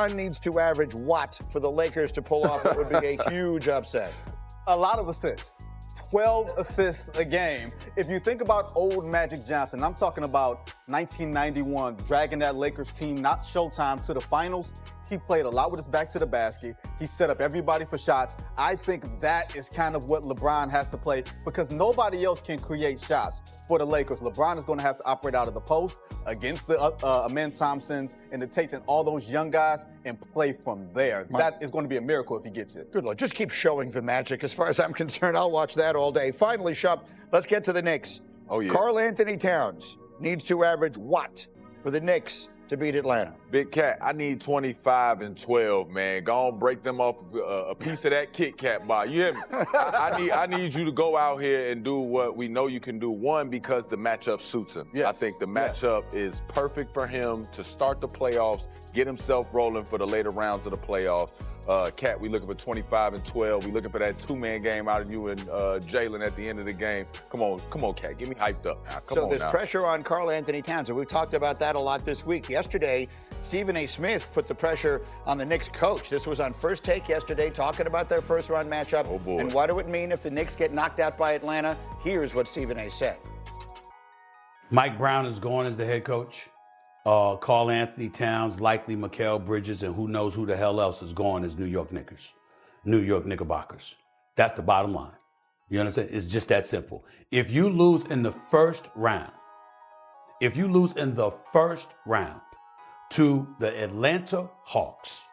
Needs to average what for the Lakers to pull off what would be a huge upset? A lot of assists. 12 assists a game. If you think about old Magic Johnson, I'm talking about 1991, dragging that Lakers team, not Showtime, to the finals. He played a lot with his back to the basket. He set up everybody for shots. I think that is kind of what LeBron has to play because nobody else can create shots for the Lakers. LeBron is going to have to operate out of the post against the Amen Thompsons and the Tates and all those young guys and play from there. That is going to be a miracle if he gets it. Good Lord, just keep showing the magic. As far as I'm concerned, I'll watch that all day. Finally, Shup, let's get to the Knicks. Oh, yeah. Karl Anthony Towns needs to average what for the Knicks to beat Atlanta? Big Cat, I need 25 and 12, man. Go on, break them off a piece of that Kit Kat bar. You hear me? I need you to go out here and do what we know you can do. One, because the matchup suits him. Yes. I think the matchup is perfect for him to start the playoffs, get himself rolling for the later rounds of the playoffs. Cat, we looking for 25 and 12. We looking for that two-man game out of you and Jalen at the end of the game. Come on, Cat, get me hyped up now. Come on there's now. pressure on Karl Anthony Towns, and we've talked about that a lot this week. Yesterday, Stephen A. Smith put the pressure on the Knicks coach. This was on First Take yesterday, talking about their first-round matchup. Oh, boy. And what do it mean if the Knicks get knocked out by Atlanta? Here's what Stephen A. said. Mike Brown is going as the head coach. Karl Anthony Towns, likely Mikal Bridges, and who knows who the hell else is going as New York Knickerbockers. That's the bottom line. You understand? It's just that simple. If you lose in the first round, to the Atlanta Hawks,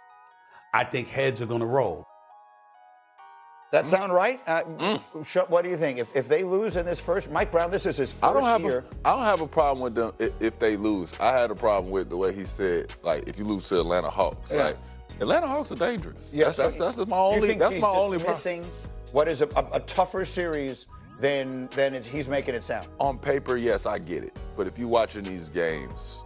I think heads are going to roll. That sound right? What do you think? If they lose in this first, Mike Brown, this is his first year. I don't have a problem with them if they lose. I had a problem with the way he said, like, if you lose to Atlanta Hawks. Yeah. Like, Atlanta Hawks are dangerous. Yes, that's my only. You think that's he's my only dismissing what is a tougher series than he's making it sound? On paper, yes, I get it. But if you're watching these games,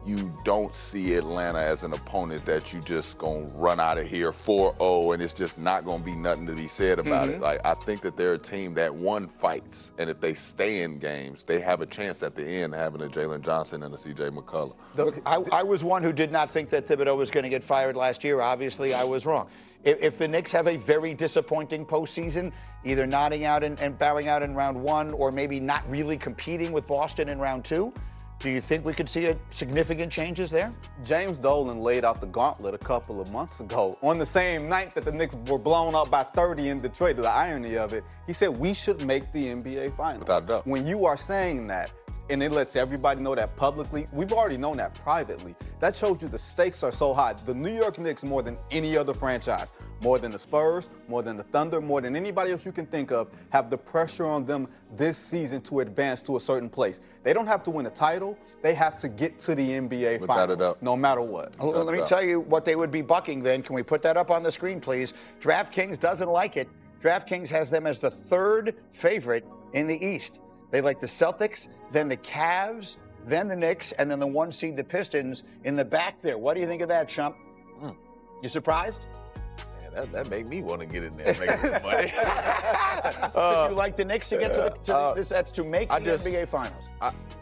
you don't see Atlanta as an opponent that you just gonna run out of here 4-0 and it's just not gonna be nothing to be said about it. Like, I think that they're a team that fights, and if they stay in games, they have a chance at the end having a Jalen Johnson and a CJ McCollum. Look, I was one who did not think that Thibodeau was going to get fired last year. Obviously, I was wrong. If the Knicks have a very disappointing postseason, either nodding out and bowing out in round one, or maybe not really competing with Boston in round two, do you think we could see significant changes there? James Dolan laid out the gauntlet a couple of months ago on the same night that the Knicks were blown up by 30 in Detroit. The irony of it, he said we should make the NBA Finals. Without a doubt. When you are saying that, and it lets everybody know that publicly, we've already known that privately. That shows you the stakes are so high. The New York Knicks, more than any other franchise, more than the Spurs, more than the Thunder, more than anybody else you can think of, have the pressure on them this season to advance to a certain place. They don't have to win a title. They have to get to the NBA Finals, no matter what. Let me tell you what they would be bucking then. Can we put that up on the screen, please? DraftKings doesn't like it. DraftKings has them as the third favorite in the East. They like the Celtics, then the Cavs, then the Knicks, and then the one seed, the Pistons, in the back there. What do you think of that, Chump? You surprised? Man, that made me want to get in there and make some money. Because you like the Knicks to get that's to make the NBA Finals.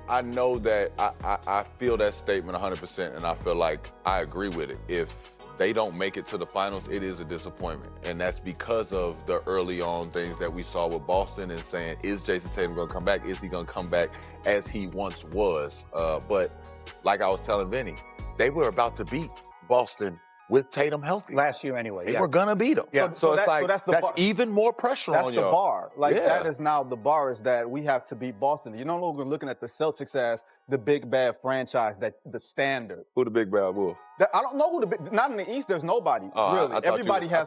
I know that I feel that statement 100%, and I feel like I agree with it. If they don't make it to the finals, it is a disappointment. And that's because of the early on things that we saw with Boston and saying, is Jason Tatum going to come back? Is he going to come back as he once was? But like I was telling Vinny, they were about to beat Boston with Tatum healthy. Last year anyway. They were going to beat them. Yeah. So it's like, that's even more pressure on you. That's the bar. That is now the bar, is that we have to beat Boston. You're no longer looking at the Celtics as the big bad franchise, that the standard. Who the big bad wolf? I don't know who not in the East. There's nobody really. Everybody has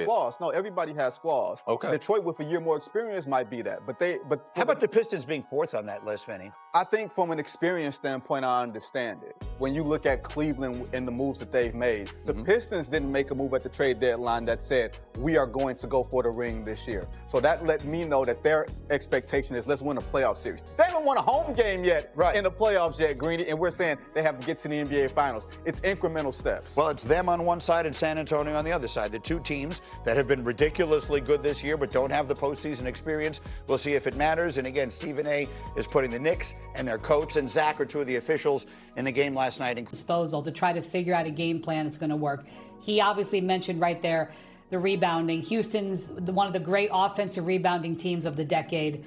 flaws. No, everybody has flaws. Okay. Detroit with a year more experience might be that, but how about the Pistons being fourth on that list, Vinny? I think from an experience standpoint, I understand it. When you look at Cleveland and the moves that they've made, the Pistons didn't make a move at the trade deadline that said we are going to go for the ring this year. So that let me know that their expectation is let's win a playoff series. They haven't won a home game yet in the playoffs yet, Greeny, and we're saying they have to get to the NBA Finals. It's incremental steps. Well, it's them on one side and San Antonio on the other side. The two teams that have been ridiculously good this year but don't have the postseason experience. We'll see if it matters. And again, Stephen A. is putting the Knicks and their coach and Zach are two of the officials in the game last night. Disposal to try to figure out a game plan that's going to work. He obviously mentioned right there the rebounding. Houston's one of the great offensive rebounding teams of the decade.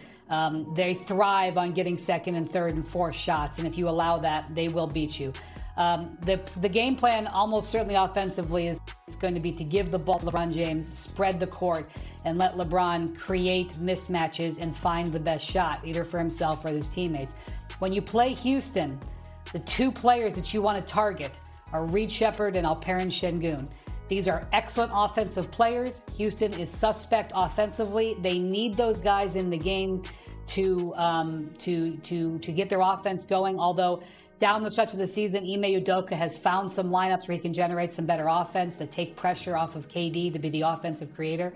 They thrive on getting second and third and fourth shots, and if you allow that, they will beat you. The game plan, almost certainly offensively, is going to be to give the ball to LeBron James, spread the court, and let LeBron create mismatches and find the best shot, either for himself or his teammates. When you play Houston, the two players that you want to target are Reed Shepherd and Alperen Şengün. These are excellent offensive players. Houston is suspect offensively. They need those guys in the game to get their offense going. Although down the stretch of the season, Ime Udoka has found some lineups where he can generate some better offense that take pressure off of KD to be the offensive creator.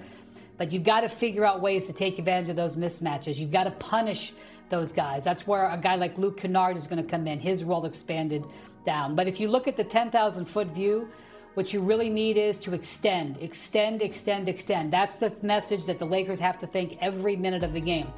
But you've got to figure out ways to take advantage of those mismatches. You've got to punish those guys. That's where a guy like Luke Kennard is going to come in. His role expanded down. But if you look at the 10,000-foot view, what you really need is to extend. That's the message that the Lakers have to think every minute of the game.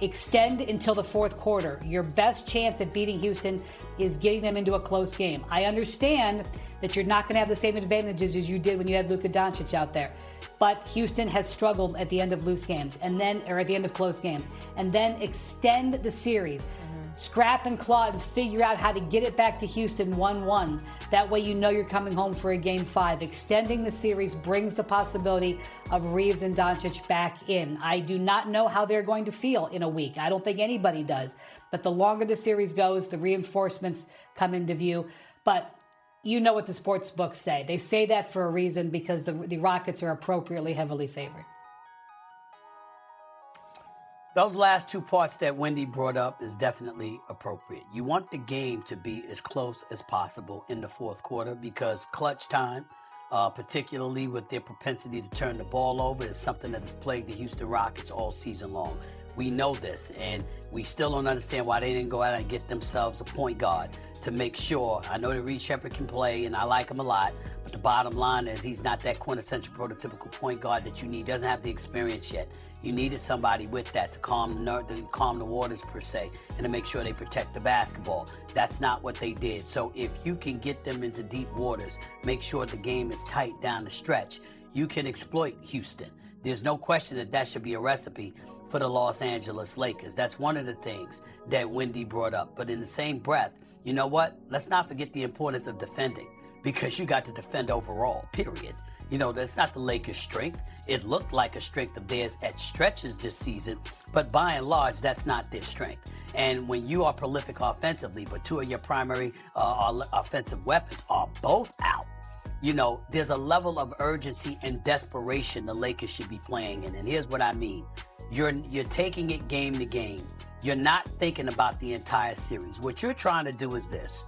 Extend until the fourth quarter. Your best chance at beating Houston is getting them into a close game. I understand that you're not going to have the same advantages as you did when you had Luka Doncic out there. But Houston has struggled at the end of loose games at the end of close games. And then extend the series. Scrap and claw and figure out how to get it back to Houston 1-1. That way you know you're coming home for a game 5. Extending the series brings the possibility of Reeves and Doncic back in. I do not know how they're going to feel in a week. I don't think anybody does. But the longer the series goes, the reinforcements come into view. But you know what the sports books say. They say that for a reason because the Rockets are appropriately heavily favored. Those last two parts that Wendy brought up is definitely appropriate. You want the game to be as close as possible in the fourth quarter because clutch time, particularly with their propensity to turn the ball over, is something that has plagued the Houston Rockets all season long. We know this, and we still don't understand why they didn't go out and get themselves a point guard to make sure. I know that Reed Shepherd can play, and I like him a lot, but the bottom line is he's not that quintessential prototypical point guard that you need. He doesn't have the experience yet. You needed somebody with that to calm the waters, per se, and to make sure they protect the basketball. That's not what they did. So if you can get them into deep waters, make sure the game is tight down the stretch, you can exploit Houston. There's no question that should be a recipe for the Los Angeles Lakers. That's one of the things that Wendy brought up. But in the same breath, you know what? Let's not forget the importance of defending, because you got to defend overall, period. You know, that's not the Lakers' strength. It looked like a strength of theirs at stretches this season, but by and large, that's not their strength. And when you are prolific offensively, but two of your primary offensive weapons are both out, you know, there's a level of urgency and desperation the Lakers should be playing in. And here's what I mean. You're taking it game to game. You're not thinking about the entire series. What you're trying to do is this.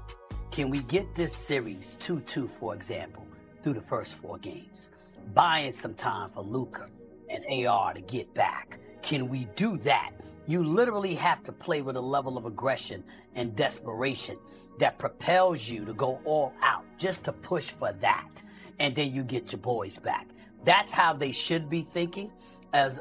Can we get this series 2-2, for example, through the first 4 games? Buying some time for Luka and AR to get back. Can we do that? You literally have to play with a level of aggression and desperation that propels you to go all out just to push for that. And then you get your boys back. That's how they should be thinking as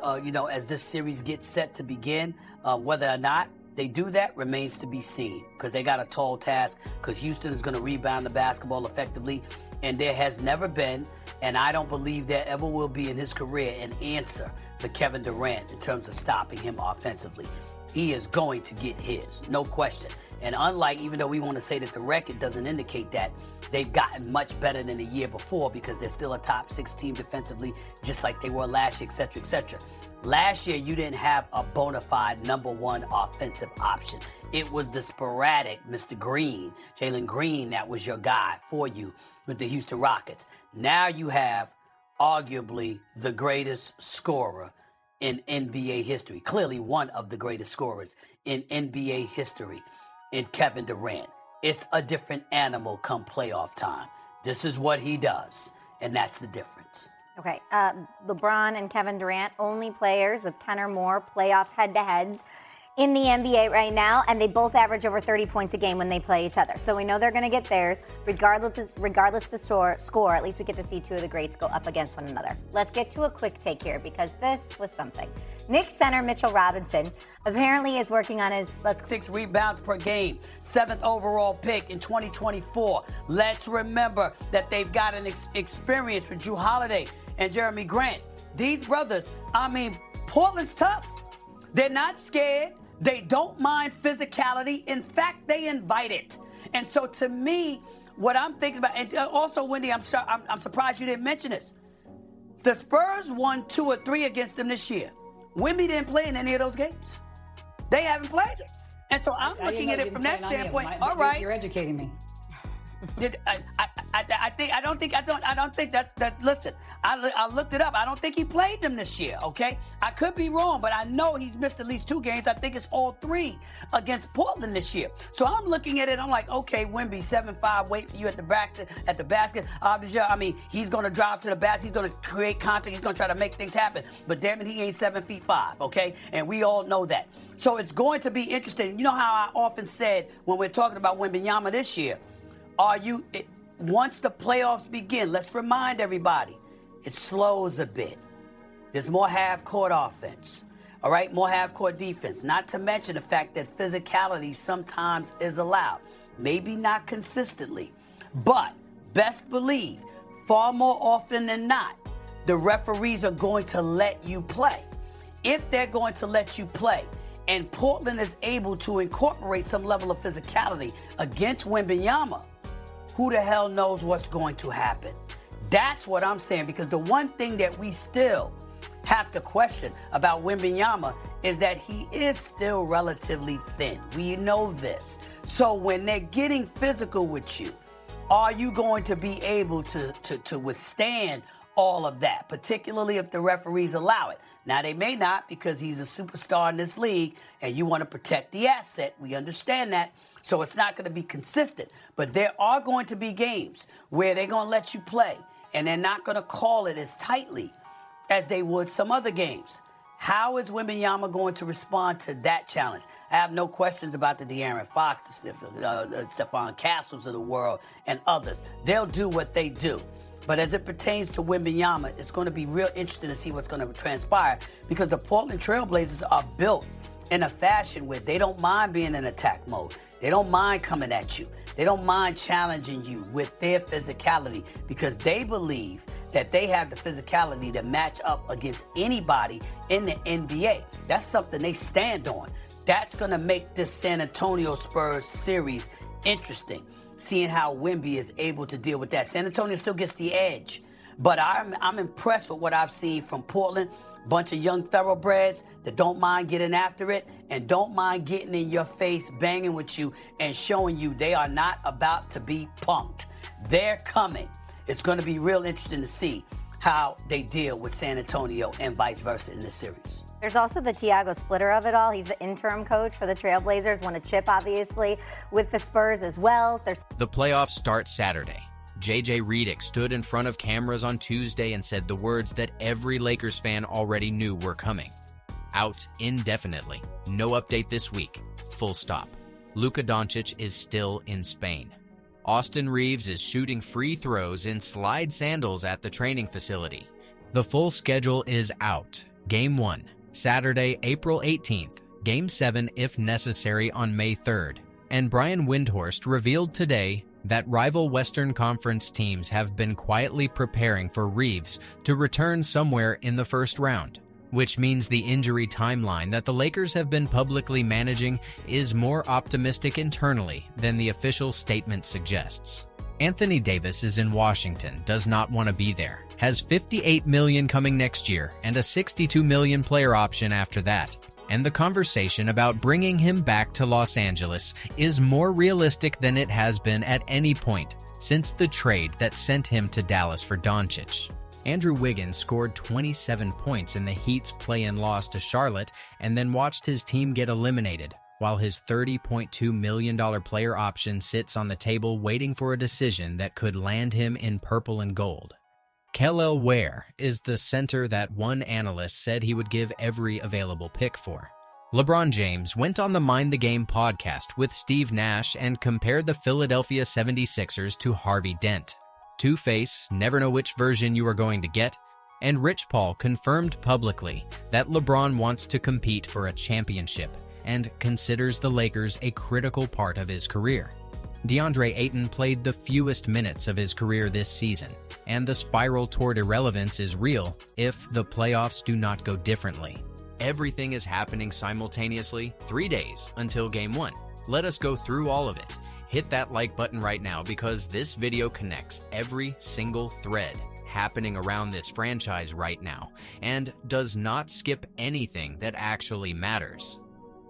this series gets set to begin. Whether or not they do that remains to be seen, because they got a tall task, because Houston is going to rebound the basketball effectively. And there has never been, and I don't believe there ever will be in his career, an answer for Kevin Durant in terms of stopping him offensively. He is going to get his, no question. And unlike, even though we want to say that the record doesn't indicate that, they've gotten much better than the year before because they're still a top 6 team defensively, just like they were last year, et cetera, et cetera. Last year, you didn't have a bona fide number 1 offensive option. It was the sporadic Mr. Green, Jalen Green, that was your guy for you with the Houston Rockets. Now you have arguably the greatest scorer in NBA history, clearly one of the greatest scorers in NBA history, in Kevin Durant. It's a different animal come playoff time. This is what he does, and that's the difference. Okay, LeBron and Kevin Durant, only players with 10 or more playoff head-to-heads. in the NBA right now, and they both average over 30 points a game when they play each other. So we know they're going to get theirs, regardless of the score. At least we get to see two of the greats go up against one another. Let's get to a quick take here because this was something. Knicks center Mitchell Robinson apparently is working on his 6 rebounds per game, 7th overall pick in 2024. Let's remember that they've got an experience with Drew Holiday and Jeremy Grant. These brothers, Portland's tough. They're not scared. They don't mind physicality. In fact, they invite it. And so to me, what I'm thinking about, and also, Wendy, I'm surprised you didn't mention this. The Spurs won 2 or 3 against them this year. Wemby didn't play in any of those games. They haven't played it. And so I'm looking at it from that standpoint. All right. You're educating me. I don't think that's that. Listen, I looked it up. I don't think he played them this year. Okay, I could be wrong, but I know he's missed at least 2 games. I think it's all 3 against Portland this year. So I'm looking at it. I'm like, okay, Wemby 7'5", wait for you at the basket. Obviously, he's gonna drive to the basket. He's gonna create contact. He's gonna try to make things happen. But damn it, he ain't 7'5". Okay, and we all know that. So it's going to be interesting. You know how I often said when we're talking about Wembanyama this year. Once the playoffs begin, let's remind everybody, it slows a bit. There's more half-court offense, all right? More half-court defense. Not to mention the fact that physicality sometimes is allowed. Maybe not consistently, but best believe, far more often than not, the referees are going to let you play. If they're going to let you play, and Portland is able to incorporate some level of physicality against Wembanyama, who the hell knows what's going to happen? That's what I'm saying, because the one thing that we still have to question about Wembanyama is that he is still relatively thin. We know this. So when they're getting physical with you, are you going to be able to withstand all of that, particularly if the referees allow it? Now, they may not, because he's a superstar in this league and you want to protect the asset. We understand that. So it's not going to be consistent. But there are going to be games where they're going to let you play and they're not going to call it as tightly as they would some other games. How is Wembanyama going to respond to that challenge? I have no questions about the De'Aaron Fox, the Stephon Castles of the world, and others. They'll do what they do. But as it pertains to Wembanyama, it's going to be real interesting to see what's going to transpire, because the Portland Trailblazers are built in a fashion where they don't mind being in attack mode. They don't mind coming at you. They don't mind challenging you with their physicality, because they believe that they have the physicality to match up against anybody in the NBA. That's something they stand on. That's going to make this San Antonio Spurs series interesting, seeing how Wemby is able to deal with that. San Antonio still gets the edge, but I'm impressed with what I've seen from Portland. Bunch of young thoroughbreds that don't mind getting after it and don't mind getting in your face, banging with you, and showing you they are not about to be punked. They're coming. It's going to be real interesting to see how they deal with San Antonio and vice versa in this series. There's also the Tiago Splitter of it all. He's the interim coach for the Trailblazers, won a chip, obviously, with the Spurs as well. The playoffs start Saturday. J.J. Redick stood in front of cameras on Tuesday and said the words that every Lakers fan already knew were coming. Out indefinitely. No update this week. Full stop. Luka Doncic is still in Spain. Austin Reeves is shooting free throws in slide sandals at the training facility. The full schedule is out. Game 1, Saturday, April 18th. Game 7, if necessary, on May 3rd. And Brian Windhorst revealed today that rival Western Conference teams have been quietly preparing for Reeves to return somewhere in the first round, which means the injury timeline that the Lakers have been publicly managing is more optimistic internally than the official statement suggests. Anthony Davis is in Washington, does not want to be there, has $58 million coming next year and a $62 million player option after that. And the conversation about bringing him back to Los Angeles is more realistic than it has been at any point since the trade that sent him to Dallas for Doncic. Andrew Wiggins scored 27 points in the Heat's play-in loss to Charlotte and then watched his team get eliminated, while his $30.2 million player option sits on the table waiting for a decision that could land him in purple and gold. Kel'el Ware is the center that one analyst said he would give every available pick for. LeBron James went on the Mind the Game podcast with Steve Nash and compared the Philadelphia 76ers to Harvey Dent. Two-Face, never know which version you are going to get, and Rich Paul confirmed publicly that LeBron wants to compete for a championship and considers the Lakers a critical part of his career. DeAndre Ayton played the fewest minutes of his career this season, and the spiral toward irrelevance is real if the playoffs do not go differently. Everything is happening simultaneously, 3 days until Game 1. Let us go through all of it. Hit that like button right now because this video connects every single thread happening around this franchise right now and does not skip anything that actually matters.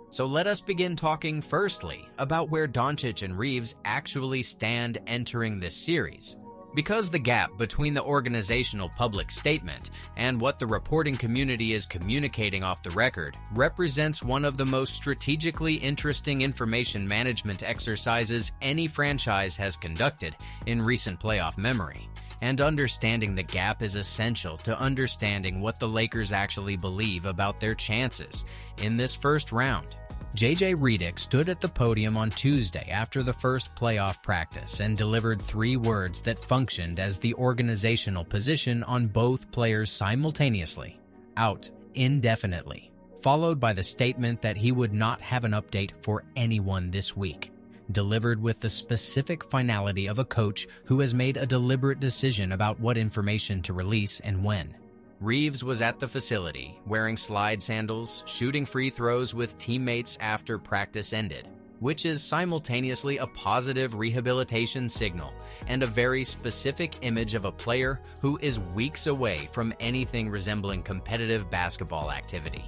So let us begin talking firstly about where Doncic and Reeves actually stand entering this series. Because the gap between the organizational public statement and what the reporting community is communicating off the record represents one of the most strategically interesting information management exercises any franchise has conducted in recent playoff memory. And understanding the gap is essential to understanding what the Lakers actually believe about their chances in this first round. JJ Redick stood at the podium on Tuesday after the first playoff practice and delivered 3 words that functioned as the organizational position on both players simultaneously: out indefinitely, followed by the statement that he would not have an update for anyone this week, delivered with the specific finality of a coach who has made a deliberate decision about what information to release and when. Reeves was at the facility, wearing slide sandals, shooting free throws with teammates after practice ended, which is simultaneously a positive rehabilitation signal and a very specific image of a player who is weeks away from anything resembling competitive basketball activity.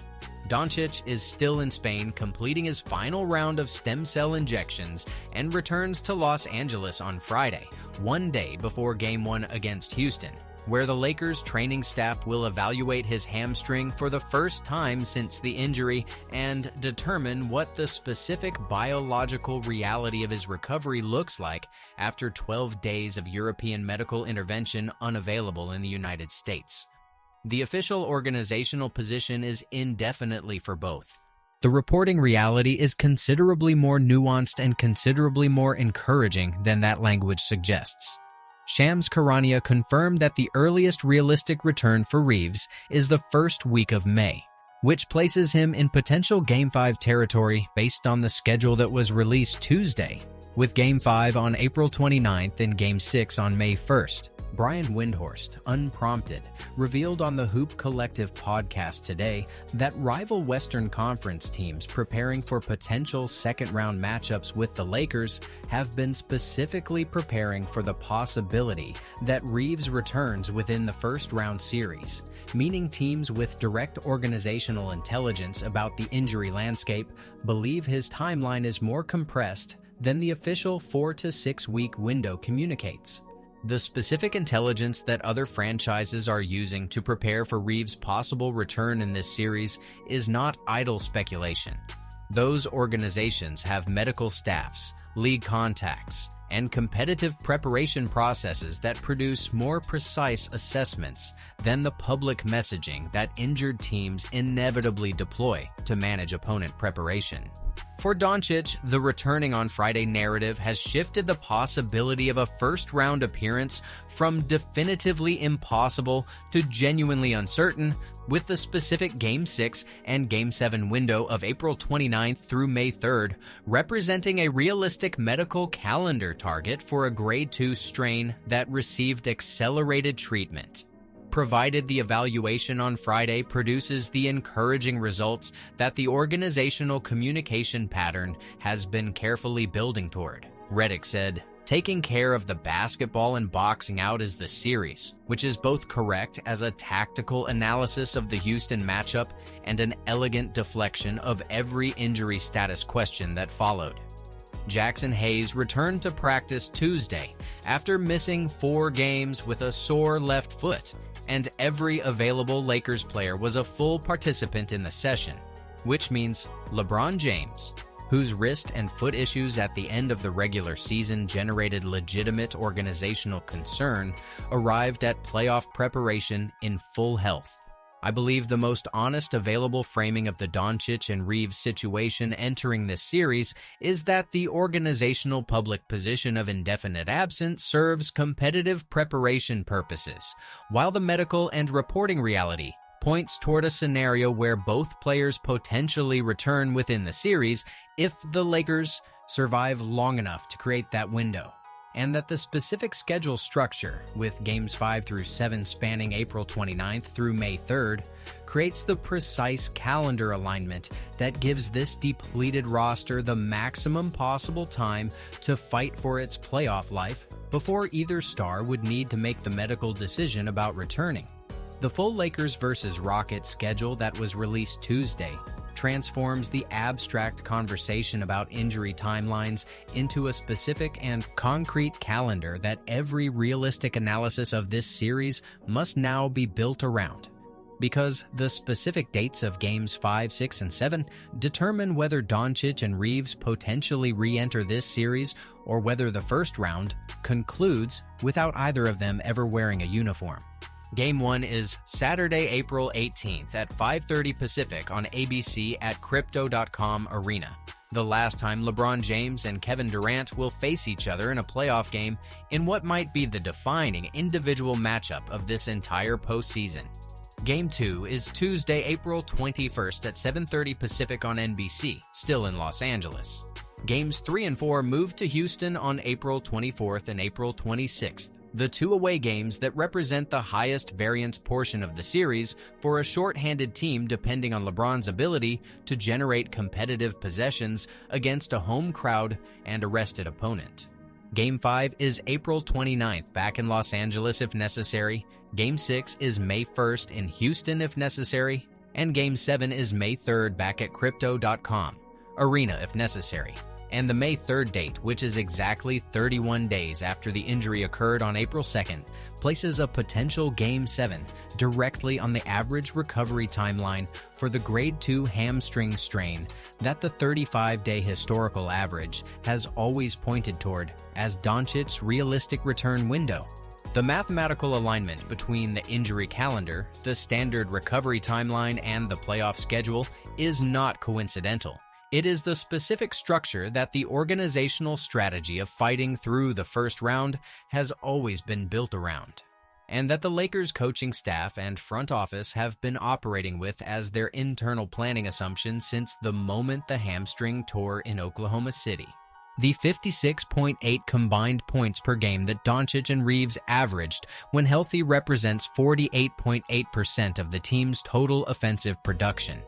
Doncic is still in Spain completing his final round of stem cell injections and returns to Los Angeles on Friday, 1 day before Game 1 against Houston, where the Lakers training staff will evaluate his hamstring for the first time since the injury and determine what the specific biological reality of his recovery looks like after 12 days of European medical intervention unavailable in the United States. The official organizational position is indefinitely for both. The reporting reality is considerably more nuanced and considerably more encouraging than that language suggests. Shams Charania confirmed that the earliest realistic return for Reeves is the first week of May, which places him in potential Game 5 territory based on the schedule that was released Tuesday, with Game 5 on April 29th and Game 6 on May 1st. Brian Windhorst, unprompted, revealed on the Hoop Collective podcast today that rival Western Conference teams preparing for potential second-round matchups with the Lakers have been specifically preparing for the possibility that Reeves returns within the first-round series, meaning teams with direct organizational intelligence about the injury landscape believe his timeline is more compressed than the official 4 to 6 week window communicates. The specific intelligence that other franchises are using to prepare for Reeves' possible return in this series is not idle speculation. Those organizations have medical staffs, league contacts, and competitive preparation processes that produce more precise assessments than the public messaging that injured teams inevitably deploy to manage opponent preparation. For Doncic, the returning on Friday narrative has shifted the possibility of a first-round appearance from definitively impossible to genuinely uncertain, with the specific Game 6 and Game 7 window of April 29th through May 3rd representing a realistic medical calendar target for a Grade 2 strain that received accelerated treatment. Provided the evaluation on Friday produces the encouraging results that the organizational communication pattern has been carefully building toward, Redick said, taking care of the basketball and boxing out as the series, which is both correct as a tactical analysis of the Houston matchup and an elegant deflection of every injury status question that followed. Jackson Hayes returned to practice Tuesday after missing 4 games with a sore left foot, and every available Lakers player was a full participant in the session, which means LeBron James, whose wrist and foot issues at the end of the regular season generated legitimate organizational concern, arrived at playoff preparation in full health. I believe the most honest available framing of the Doncic and Reeves situation entering this series is that the organizational public position of indefinite absence serves competitive preparation purposes, while the medical and reporting reality points toward a scenario where both players potentially return within the series if the Lakers survive long enough to create that window. And that the specific schedule structure, with games 5 through 7 spanning April 29th through May 3rd, creates the precise calendar alignment that gives this depleted roster the maximum possible time to fight for its playoff life before either star would need to make the medical decision about returning. The full Lakers versus Rockets schedule that was released Tuesday transforms the abstract conversation about injury timelines into a specific and concrete calendar that every realistic analysis of this series must now be built around. Because the specific dates of Games 5, 6, and 7 determine whether Doncic and Reeves potentially re-enter this series or whether the first round concludes without either of them ever wearing a uniform. Game 1 is Saturday, April 18th at 5:30 Pacific on ABC at Crypto.com Arena. The last time LeBron James and Kevin Durant will face each other in a playoff game in what might be the defining individual matchup of this entire postseason. Game 2 is Tuesday, April 21st at 7:30 Pacific on NBC, still in Los Angeles. Games 3 and 4 moved to Houston on April 24th and April 26th. The two away games that represent the highest variance portion of the series for a short-handed team depending on LeBron's ability to generate competitive possessions against a home crowd and a rested opponent. Game 5 is April 29th back in Los Angeles if necessary, Game 6 is May 1st in Houston if necessary, and Game 7 is May 3rd back at Crypto.com Arena if necessary. And the May 3rd date, which is exactly 31 days after the injury occurred on April 2nd, places a potential Game 7 directly on the average recovery timeline for the Grade 2 hamstring strain that the 35-day historical average has always pointed toward as Doncic's realistic return window. The mathematical alignment between the injury calendar, the standard recovery timeline, and the playoff schedule is not coincidental. It is the specific structure that the organizational strategy of fighting through the first round has always been built around, and that the Lakers coaching staff and front office have been operating with as their internal planning assumption since the moment the hamstring tore in Oklahoma City. The 56.8 combined points per game that Doncic and Reeves averaged when healthy represents 48.8% of the team's total offensive production.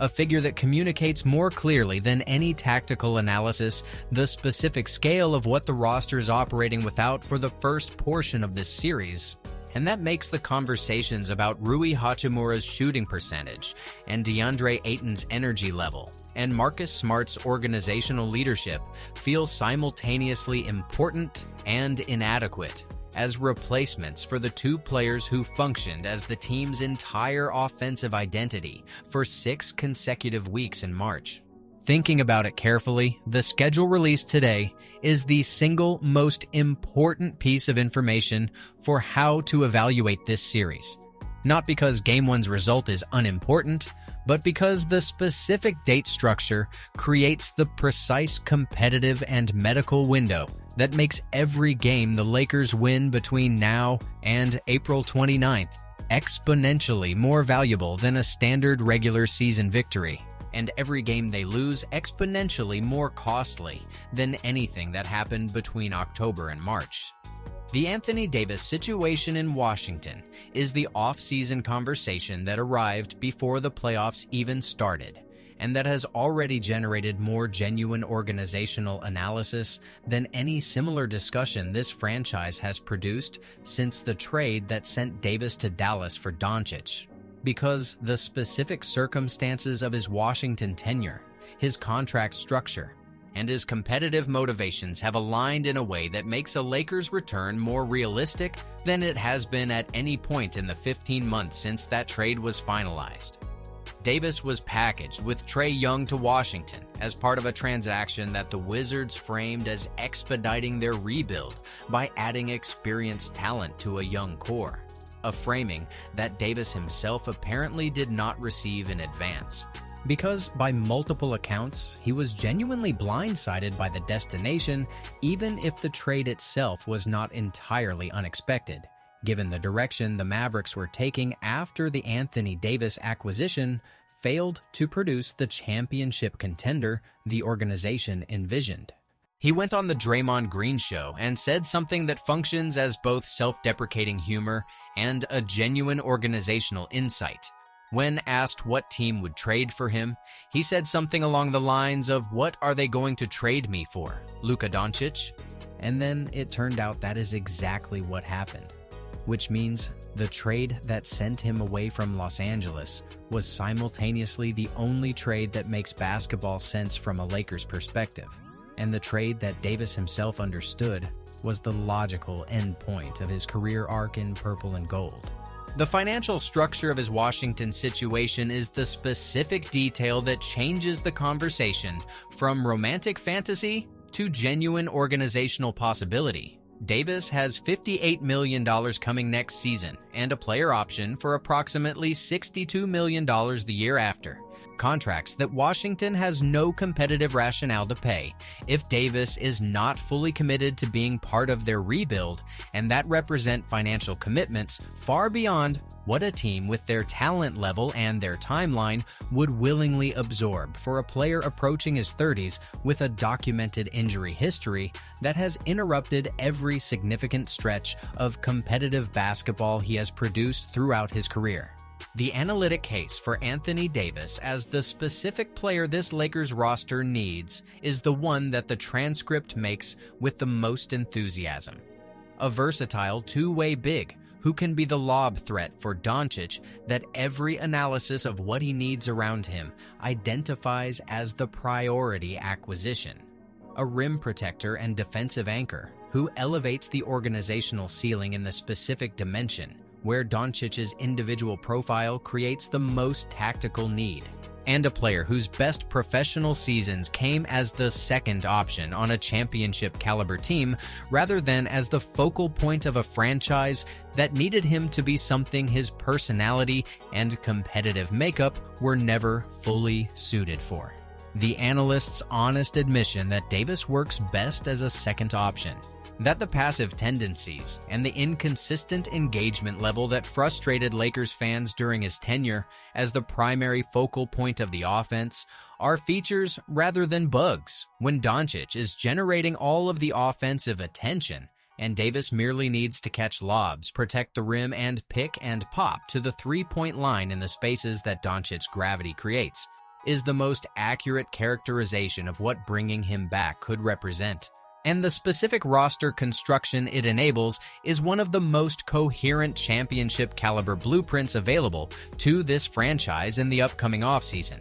A figure that communicates more clearly than any tactical analysis the specific scale of what the roster is operating without for the first portion of this series. And that makes the conversations about Rui Hachimura's shooting percentage and DeAndre Ayton's energy level and Marcus Smart's organizational leadership feel simultaneously important and inadequate as replacements for the two players who functioned as the team's entire offensive identity for 6 consecutive weeks in March. Thinking about it carefully, the schedule released today is the single most important piece of information for how to evaluate this series. Not because Game 1's result is unimportant, but because the specific date structure creates the precise competitive and medical window that makes every game the Lakers win between now and April 29th exponentially more valuable than a standard regular season victory, and every game they lose exponentially more costly than anything that happened between October and March. The Anthony Davis situation in Washington is the off-season conversation that arrived before the playoffs even started, and that has already generated more genuine organizational analysis than any similar discussion this franchise has produced since the trade that sent Davis to Dallas for Doncic. Because the specific circumstances of his Washington tenure, his contract structure, and his competitive motivations have aligned in a way that makes a Lakers return more realistic than it has been at any point in the 15 months since that trade was finalized. Davis was packaged with Trae Young to Washington as part of a transaction that the Wizards framed as expediting their rebuild by adding experienced talent to a young core. a framing that Davis himself apparently did not receive in advance. Because by multiple accounts, he was genuinely blindsided by the destination, even if the trade itself was not entirely unexpected, given the direction the Mavericks were taking after the Anthony Davis acquisition failed to produce the championship contender the organization envisioned. He went on the Draymond Green show and said something that functions as both self-deprecating humor and a genuine organizational insight. When asked what team would trade for him, he said something along the lines of, "What are they going to trade me for? Luka Doncic?" And then it turned out that is exactly what happened. Which means the trade that sent him away from Los Angeles was simultaneously the only trade that makes basketball sense from a Lakers perspective. And the trade that Davis himself understood was the logical endpoint of his career arc in purple and gold. The financial structure of his Washington situation is the specific detail that changes the conversation from romantic fantasy to genuine organizational possibility. Davis has $58 million coming next season and a player option for approximately $62 million the year after. Contracts that Washington has no competitive rationale to pay if Davis is not fully committed to being part of their rebuild, and that represent financial commitments far beyond what a team with their talent level and their timeline would willingly absorb for a player approaching his 30s with a documented injury history that has interrupted every significant stretch of competitive basketball he has produced throughout his career. The analytic case for Anthony Davis as the specific player this Lakers roster needs is the one that the transcript makes with the most enthusiasm. A versatile two-way big who can be the lob threat for Doncic that every analysis of what he needs around him identifies as the priority acquisition. A rim protector and defensive anchor who elevates the organizational ceiling in the specific dimension where Doncic's individual profile creates the most tactical need, and a player whose best professional seasons came as the second option on a championship-caliber team rather than as the focal point of a franchise that needed him to be something his personality and competitive makeup were never fully suited for. The analyst's honest admission that Davis works best as a second option, that the passive tendencies and the inconsistent engagement level that frustrated Lakers fans during his tenure as the primary focal point of the offense are features rather than bugs when Doncic is generating all of the offensive attention and Davis merely needs to catch lobs, protect the rim, and pick and pop to the three-point line in the spaces that Doncic's gravity creates, is the most accurate characterization of what bringing him back could represent. And the specific roster construction it enables is one of the most coherent championship-caliber blueprints available to this franchise in the upcoming offseason.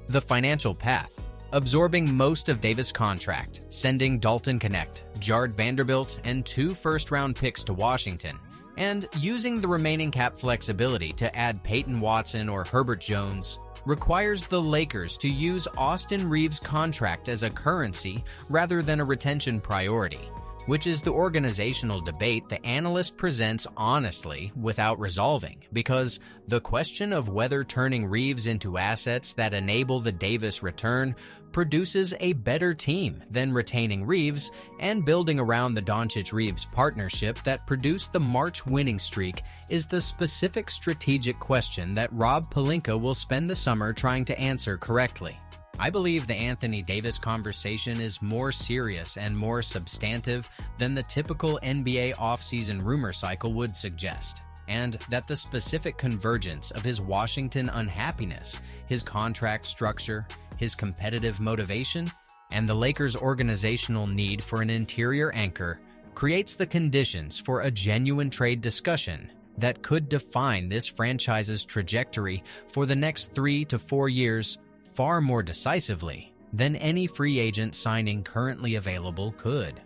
The financial path: absorbing most of Davis' contract, sending Dalton Knecht, Jared Vanderbilt, and 2 first-round picks to Washington, and using the remaining cap flexibility to add Peyton Watson or Herbert Jones, requires the Lakers to use Austin Reeves' contract as a currency rather than a retention priority, which is the organizational debate the analyst presents honestly without resolving, because the question of whether turning Reeves into assets that enable the Davis return produces a better team than retaining Reeves and building around the Doncic-Reeves partnership that produced the March winning streak is the specific strategic question that Rob Pelinka will spend the summer trying to answer correctly. I believe the Anthony Davis conversation is more serious and more substantive than the typical NBA offseason rumor cycle would suggest, and that the specific convergence of his Washington unhappiness, his contract structure, his competitive motivation, and the Lakers' organizational need for an interior anchor creates the conditions for a genuine trade discussion that could define this franchise's trajectory for the next 3 to 4 years far more decisively than any free agent signing currently available could.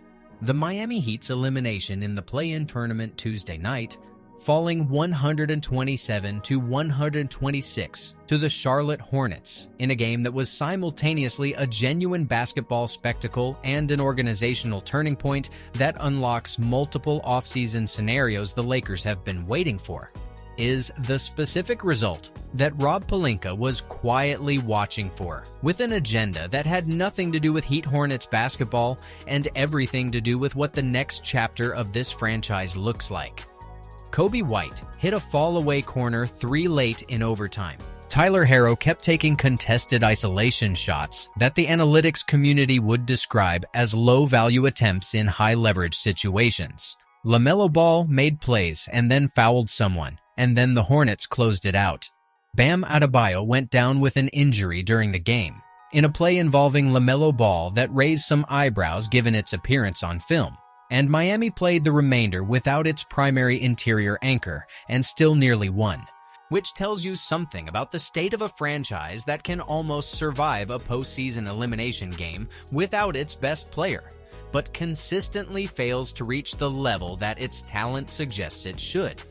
The Miami Heat's elimination in the play-in tournament Tuesday night falling 127-126 to the Charlotte Hornets in a game that was simultaneously a genuine basketball spectacle and an organizational turning point that unlocks multiple offseason scenarios the Lakers have been waiting for, is the specific result that Rob Pelinka was quietly watching for, with an agenda that had nothing to do with Heat Hornets basketball and everything to do with what the next chapter of this franchise looks like. Kobe White hit a fall-away corner 3 late in overtime. Tyler Herro kept taking contested isolation shots that the analytics community would describe as low-value attempts in high-leverage situations. LaMelo Ball made plays and then fouled someone, and then the Hornets closed it out. Bam Adebayo went down with an injury during the game, in a play involving LaMelo Ball that raised some eyebrows given its appearance on film. And Miami played the remainder without its primary interior anchor and still nearly won, which tells you something about the state of a franchise that can almost survive a postseason elimination game without its best player, but consistently fails to reach the level that its talent suggests it should.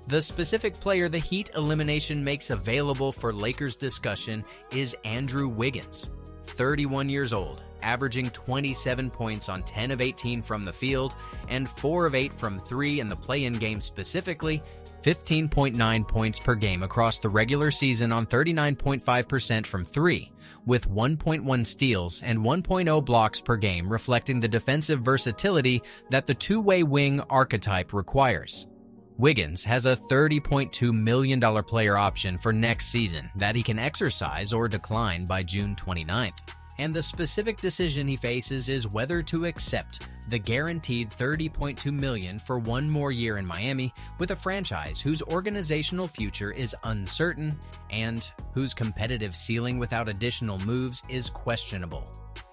The specific player the Heat elimination makes available for Lakers discussion is Andrew Wiggins, 31 years old, averaging 27 points on 10 of 18 from the field and 4 of 8 from 3 in the play-in game specifically, 15.9 points per game across the regular season on 39.5% from 3, with 1.1 steals and 1.0 blocks per game, reflecting the defensive versatility that the two-way wing archetype requires. Wiggins has a $30.2 million player option for next season that he can exercise or decline by June 29th. And the specific decision he faces is whether to accept the guaranteed $30.2 million for one more year in Miami with a franchise whose organizational future is uncertain and whose competitive ceiling without additional moves is questionable,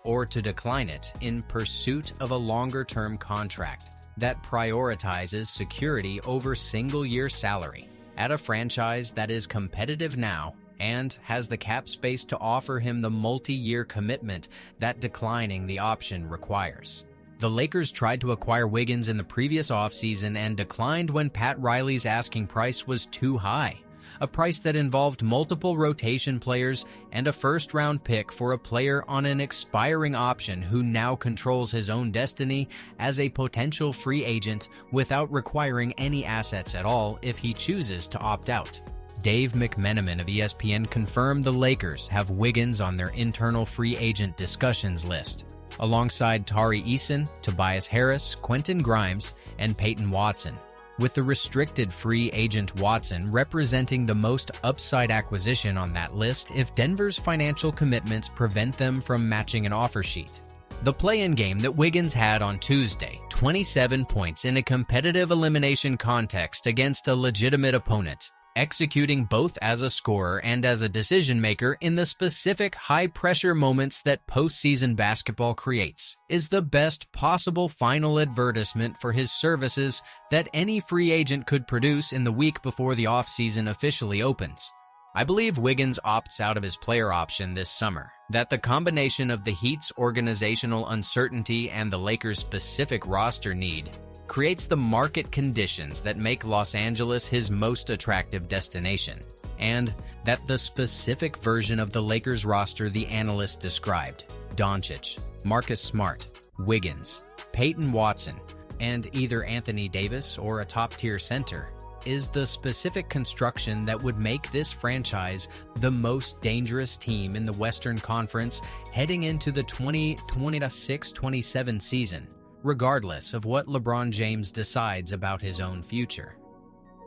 or to decline it in pursuit of a longer-term contract that prioritizes security over single-year salary at a franchise that is competitive now and has the cap space to offer him the multi-year commitment that declining the option requires. The Lakers tried to acquire Wiggins in the previous offseason and declined when Pat Riley's asking price was too high, a price that involved multiple rotation players and a first-round pick for a player on an expiring option who now controls his own destiny as a potential free agent without requiring any assets at all if he chooses to opt out. Dave McMenamin of ESPN confirmed the Lakers have Wiggins on their internal free agent discussions list, alongside Tari Eason, Tobias Harris, Quentin Grimes, and Peyton Watson, with the restricted free agent Watson representing the most upside acquisition on that list if Denver's financial commitments prevent them from matching an offer sheet. The play-in game that Wiggins had on Tuesday, 27 points in a competitive elimination context against a legitimate opponent, executing both as a scorer and as a decision-maker in the specific high-pressure moments that postseason basketball creates, is the best possible final advertisement for his services that any free agent could produce in the week before the offseason officially opens. I believe Wiggins opts out of his player option this summer, that the combination of the Heat's organizational uncertainty and the Lakers' specific roster need creates the market conditions that make Los Angeles his most attractive destination, and that the specific version of the Lakers roster the analyst described, Doncic, Marcus Smart, Wiggins, Peyton Watson, and either Anthony Davis or a top-tier center, is the specific construction that would make this franchise the most dangerous team in the Western Conference heading into the 2026-27 season, regardless of what LeBron James decides about his own future.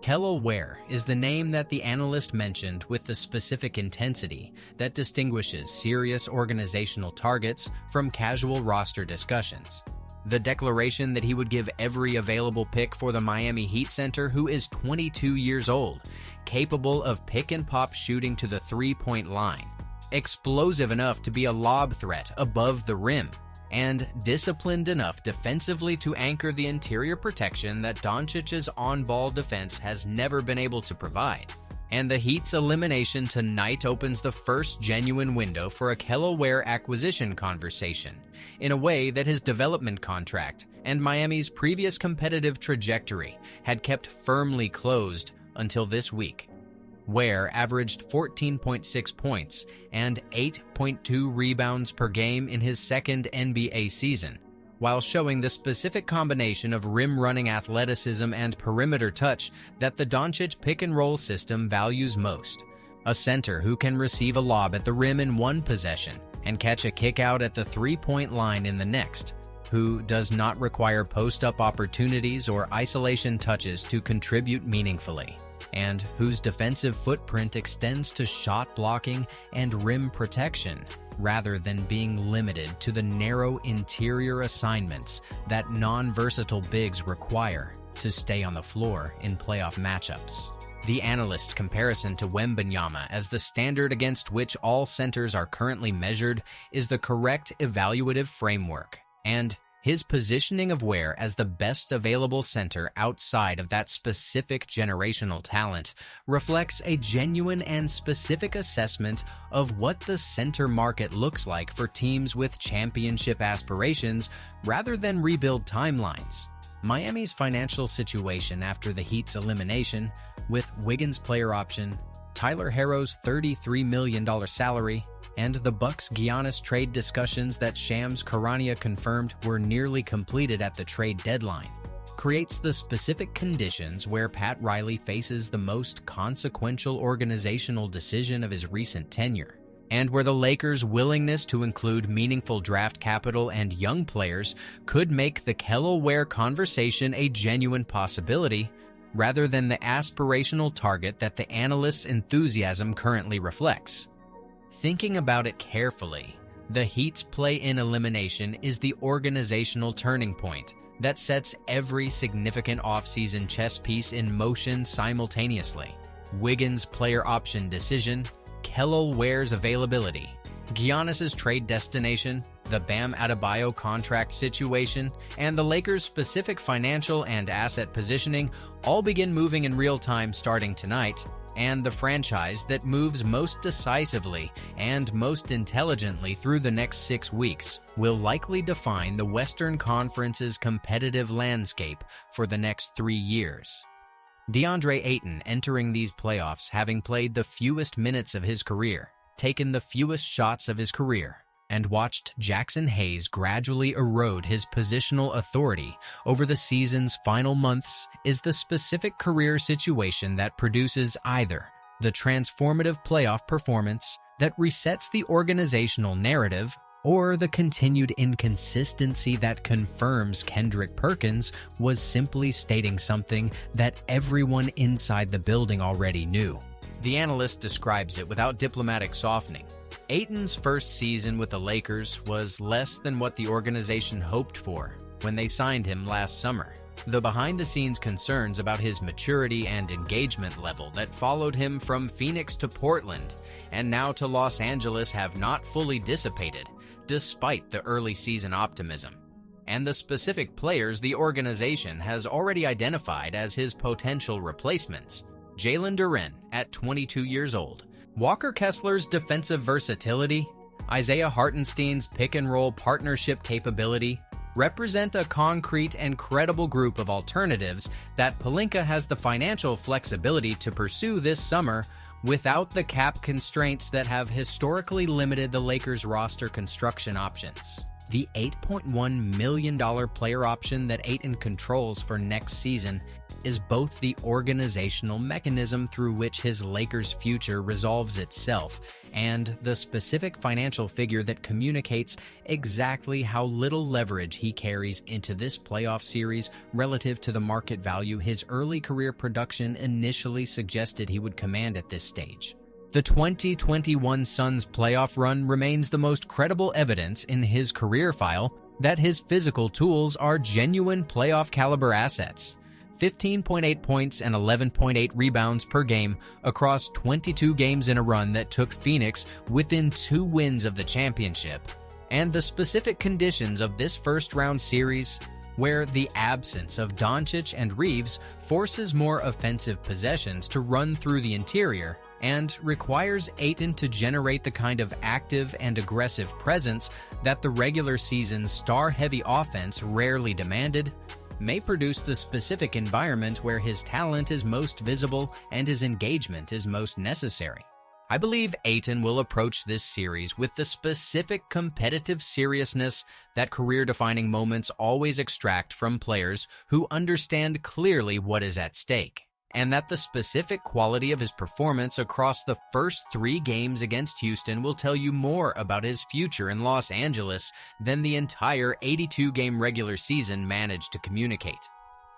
Kel'el Ware is the name that the analyst mentioned with the specific intensity that distinguishes serious organizational targets from casual roster discussions. The declaration that he would give every available pick for the Miami Heat center, who is 22 years old, capable of pick-and-pop shooting to the three-point line, explosive enough to be a lob threat above the rim, and disciplined enough defensively to anchor the interior protection that Doncic's on-ball defense has never been able to provide, And the Heat's elimination tonight opens the first genuine window for a Kel'el Ware acquisition conversation, in a way that his development contract and Miami's previous competitive trajectory had kept firmly closed until this week. Ware averaged 14.6 points and 8.2 rebounds per game in his second NBA season, while showing the specific combination of rim-running athleticism and perimeter touch that the Doncic pick-and-roll system values most. A center who can receive a lob at the rim in one possession and catch a kick-out at the three-point line in the next, who does not require post-up opportunities or isolation touches to contribute meaningfully, and whose defensive footprint extends to shot blocking and rim protection, rather than being limited to the narrow interior assignments that non-versatile bigs require to stay on the floor in playoff matchups. The analyst's comparison to Wembanyama as the standard against which all centers are currently measured is the correct evaluative framework, and his positioning of Ware as the best available center outside of that specific generational talent reflects a genuine and specific assessment of what the center market looks like for teams with championship aspirations rather than rebuild timelines. Miami's financial situation after the Heat's elimination, with Wiggins' player option, Tyler Herro's $33 million salary, and the Bucks' Giannis trade discussions that Shams Charania confirmed were nearly completed at the trade deadline, creates the specific conditions where Pat Riley faces the most consequential organizational decision of his recent tenure, and where the Lakers' willingness to include meaningful draft capital and young players could make the Kel'el Ware conversation a genuine possibility, rather than the aspirational target that the analyst's enthusiasm currently reflects. Thinking about it carefully, the Heat's play-in elimination is the organizational turning point that sets every significant offseason chess piece in motion simultaneously. Wiggins' player option decision, Kel'el Ware's availability, Giannis's trade destination, the Bam Adebayo contract situation, and the Lakers' specific financial and asset positioning all begin moving in real time starting tonight, and the franchise that moves most decisively and most intelligently through the next 6 weeks will likely define the Western Conference's competitive landscape for the next 3 years. DeAndre Ayton entering these playoffs having played the fewest minutes of his career, taken the fewest shots of his career, and watched Jackson Hayes gradually erode his positional authority over the season's final months is the specific career situation that produces either the transformative playoff performance that resets the organizational narrative or the continued inconsistency that confirms Kendrick Perkins was simply stating something that everyone inside the building already knew. The analyst describes it without diplomatic softening. Ayton's first season with the Lakers was less than what the organization hoped for when they signed him last summer. The behind-the-scenes concerns about his maturity and engagement level that followed him from Phoenix to Portland and now to Los Angeles have not fully dissipated, despite the early season optimism. And the specific players the organization has already identified as his potential replacements: Jalen Duren at 22 years old, Walker Kessler's defensive versatility, Isaiah Hartenstein's pick-and-roll partnership capability, represent a concrete and credible group of alternatives that Pelinka has the financial flexibility to pursue this summer without the cap constraints that have historically limited the Lakers' roster construction options. The $8.1 million player option that Ayton controls for next season is both the organizational mechanism through which his Lakers' future resolves itself and the specific financial figure that communicates exactly how little leverage he carries into this playoff series relative to the market value his early career production initially suggested he would command at this stage. The 2021 Suns playoff run remains the most credible evidence in his career file that his physical tools are genuine playoff caliber assets. 15.8 points and 11.8 rebounds per game across 22 games in a run that took Phoenix within 2 wins of the championship. And the specific conditions of this first-round series where the absence of Doncic and Reeves forces more offensive possessions to run through the interior and requires Ayton to generate the kind of active and aggressive presence that the regular season's star-heavy offense rarely demanded, may produce the specific environment where his talent is most visible and his engagement is most necessary. I believe Ayton will approach this series with the specific competitive seriousness that career-defining moments always extract from players who understand clearly what is at stake, and that the specific quality of his performance across the first 3 games against Houston will tell you more about his future in Los Angeles than the entire 82-game regular season managed to communicate.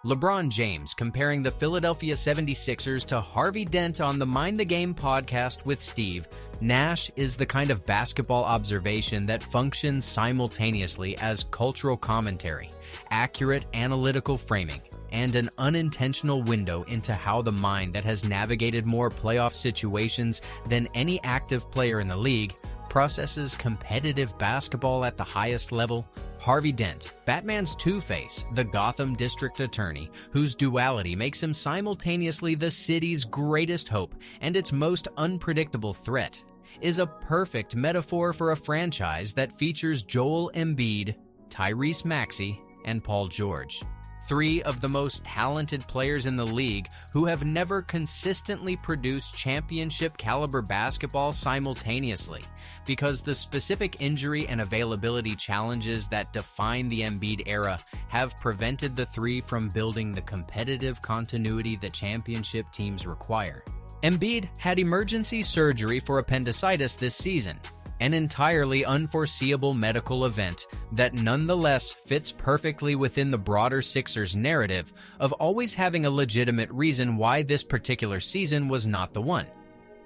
LeBron James comparing the Philadelphia 76ers to Harvey Dent on the Mind the Game podcast with Steve Nash is the kind of basketball observation that functions simultaneously as cultural commentary, accurate analytical framing, and an unintentional window into how the mind that has navigated more playoff situations than any active player in the league processes competitive basketball at the highest level. Harvey Dent, Batman's Two-Face, the Gotham District Attorney, whose duality makes him simultaneously the city's greatest hope and its most unpredictable threat, is a perfect metaphor for a franchise that features Joel Embiid, Tyrese Maxey, and Paul George. 3 of the most talented players in the league who have never consistently produced championship-caliber basketball simultaneously, because the specific injury and availability challenges that define the Embiid era have prevented the 3 from building the competitive continuity that championship teams require. Embiid had emergency surgery for appendicitis this season, an entirely unforeseeable medical event that nonetheless fits perfectly within the broader Sixers narrative of always having a legitimate reason why this particular season was not the one.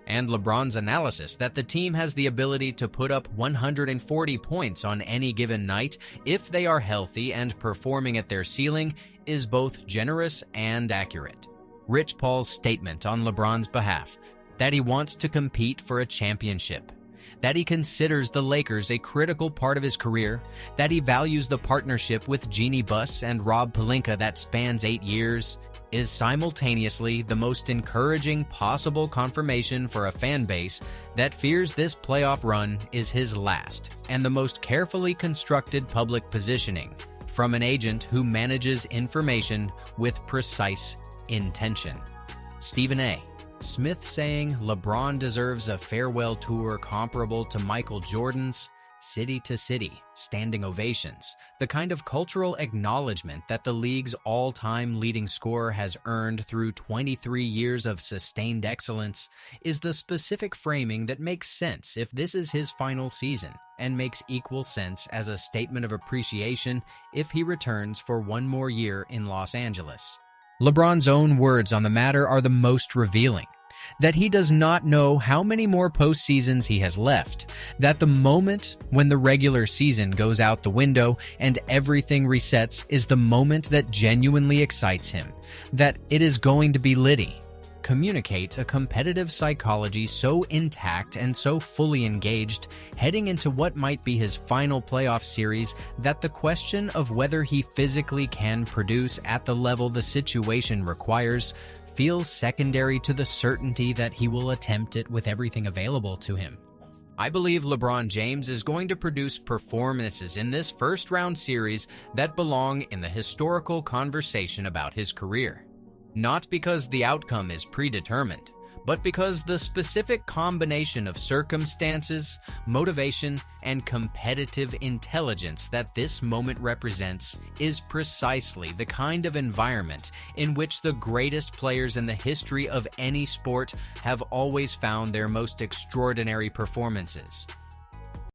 And LeBron's analysis that the team has the ability to put up 140 points on any given night if they are healthy and performing at their ceiling is both generous and accurate. Rich Paul's statement on LeBron's behalf, that he wants to compete for a championship, that he considers the Lakers a critical part of his career, that he values the partnership with Jeannie Buss and Rob Pelinka that spans 8 years, is simultaneously the most encouraging possible confirmation for a fan base that fears this playoff run is his last, and the most carefully constructed public positioning from an agent who manages information with precise intention. Stephen A. Smith saying LeBron deserves a farewell tour comparable to Michael Jordan's, city to city, standing ovations, the kind of cultural acknowledgement that the league's all-time leading scorer has earned through 23 years of sustained excellence, is the specific framing that makes sense if this is his final season, and makes equal sense as a statement of appreciation if he returns for one more year in Los Angeles. LeBron's own words on the matter are the most revealing. That he does not know how many more postseasons he has left. That the moment when the regular season goes out the window and everything resets is the moment that genuinely excites him. That it is going to be Liddy. Communicate a competitive psychology so intact and so fully engaged heading into what might be his final playoff series that the question of whether he physically can produce at the level the situation requires feels secondary to the certainty that he will attempt it with everything available to him. I believe LeBron James is going to produce performances in this first-round series that belong in the historical conversation about his career. Not because the outcome is predetermined, but because the specific combination of circumstances, motivation, and competitive intelligence that this moment represents is precisely the kind of environment in which the greatest players in the history of any sport have always found their most extraordinary performances.